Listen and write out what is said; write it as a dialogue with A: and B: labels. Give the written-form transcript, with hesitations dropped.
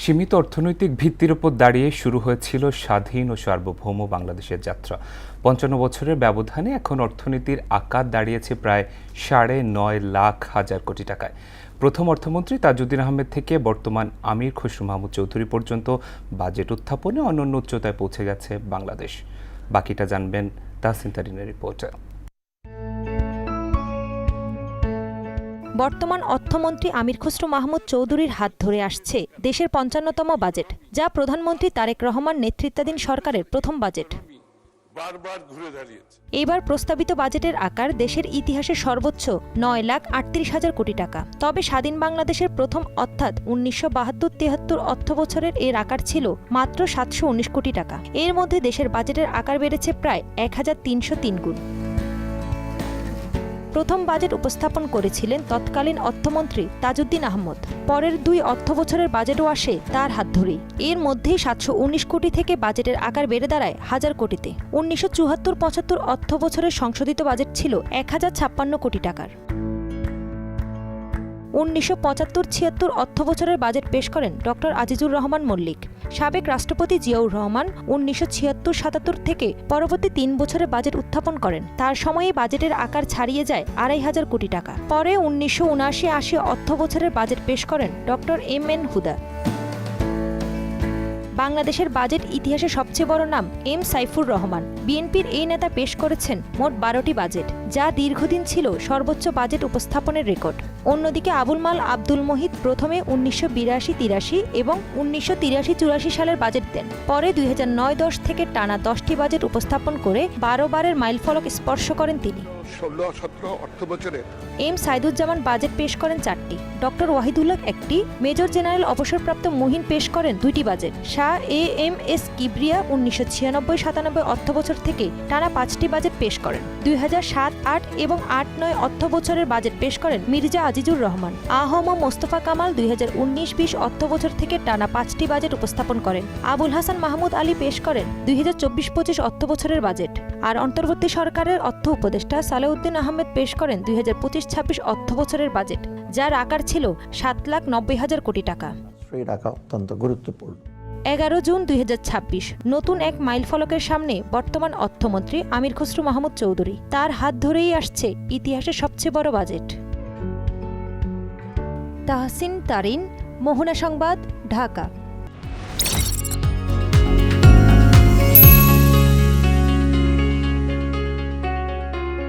A: সীমিত অর্থনৈতিক ভিত্তির উপর দাঁড়িয়ে শুরু হয়েছিল স্বাধীন ও সার্বভৌম বাংলাদেশের যাত্রা। ৫৫ বছরের ব্যবধানে এখন অর্থনীতির আকার দাঁড়িয়েছে প্রায় ৯.৫ কোটি টাকায়। প্রথম অর্থমন্ত্রী তাজউদ্দিন আহমেদ থেকে বর্তমান আমির খসরু মাহমুদ চৌধুরী পর্যন্ত বাজেট উত্থাপনে অনন্য উচ্চতায় পৌঁছে গেছে বাংলাদেশ। বাকিটা জানবেন তাহসিন তারিনের রিপোর্টে।
B: বর্তমান অর্থমন্ত্রী আমির খসরু মাহমুদ চৌধুরীর হাত ধরে আসছে দেশের ৫৫তম বাজেট, যা প্রধানমন্ত্রী তারেক রহমান নেতৃত্বাধীন সরকারের প্রথম বাজেট। এবার প্রস্তাবিত বাজেটের আকার দেশের ইতিহাসে সর্বোচ্চ ৯,৩৮,০০০ কোটি টাকা। তবে স্বাধীন বাংলাদেশের প্রথম অর্থাৎ ১৯৭২-৭৩ অর্থবছরের এর আকার ছিল মাত্র ৭১৯ কোটি টাকা। এর মধ্যে দেশের বাজেটের আকার বেড়েছে প্রায় ১,৩০৩ গুণ। প্রথম বাজেট উপস্থাপন করেছিলেন তৎকালীন অর্থমন্ত্রী তাজউদ্দিন আহমদ। পরের দুই অর্থবছরের বাজেটও আসে তার হাত ধরেই। এর মধ্যেই ৭১৯ কোটি থেকে বাজেটের আকার বেড়ে দাঁড়ায় ১,০০০ কোটিতে। ১৯৭৪-৭৫ অর্থবছরের সংশোধিত বাজেট ছিল ১,০৫৬ কোটি টাকার। ১৯৭৫-৭৬ অর্থবছরের বাজেট পেশ করেন ডক্টর আজিজুর রহমান মল্লিক। সাবেক রাষ্ট্রপতি জিয়াউর রহমান ১৯৭৬-৭৭ থেকে পরবর্তী ৩ বছরের বাজেট উত্থাপন করেন। তার সময়ে বাজেটের আকার ছাড়িয়ে যায় ২৫০০ কোটি টাকা। পরে ১৯৭৯-৮০ অর্থবছরের বাজেট পেশ করেন ডক্টর এম.এন. হুদা। বাংলাদেশের বাজেট ইতিহাসে সবচেয়ে বড় নাম এম সাইফুর রহমান। বিএনপির এই নেতা পেশ করেছেন মোট ১২টি বাজেট, যা দীর্ঘদিন ছিল সর্বোচ্চ বাজেট উপস্থাপনের রেকর্ড। অন্যদিকে আবুল মাল আব্দুল মহিদ প্রথমে ১৯৮২-৮৩ এবং ১৯৮৩-৮৪ সালের বাজেট দেন। পরে ২০০৯-১০ থেকে টানা 10টি বাজেট উপস্থাপন করে ১২ বারের মাইলফলক স্পর্শ করেন তিনি।
C: ১৬-১৭ অর্থবছরে
B: এম সাইদুজ্জামান বাজেট পেশ করেন 4টি, ডক্টর ওয়াহিদুল্লাহ একটি, মেজর জেনারেল অবসরপ্রাপ্ত মুহিন পেশ করেন 2টি budget. Shah A M S Kibria ১৯৯৬-৯৭ অর্থবছর থেকে টানা 5টি বাজেট পেশ করেন। ২০০৭-৮ এবং ৮-৯ অর্থবছরের বাজেট পেশ করেন মির্জা আজিজুর রহমান। আহম মোস্তফা কামাল ২০১৯-২০ অর্থবছর থেকে টানা 5টি বাজেট উপস্থাপন করেন। আবুল হাসান মাহমুদ আলী পেশ করেন ২০২৪-২৫ অর্থবছরের বাজেট। আর অন্তর্বর্তী সরকারের অর্থ উপদেষ্টা সালেউদ্দিন আহমেদ পেশ করেন ২০২৫-২৬ অর্থবছরের বাজেট, যার আকার ছিল ৭,৯০,০০০ কোটি টাকা।
C: অত্যন্ত গুরুত্বপূর্ণ।
B: ১১ জুন ২০২৬ নতুন এক মাইলফলকের সামনে বর্তমান অর্থমন্ত্রী আমির খসরু মাহমুদ চৌধুরী। তার হাত ধরেই আসছে ইতিহাসের সবচেয়ে বড় বাজেট। তাহসিন তারিন, মোহনা সংবাদ, ঢাকা।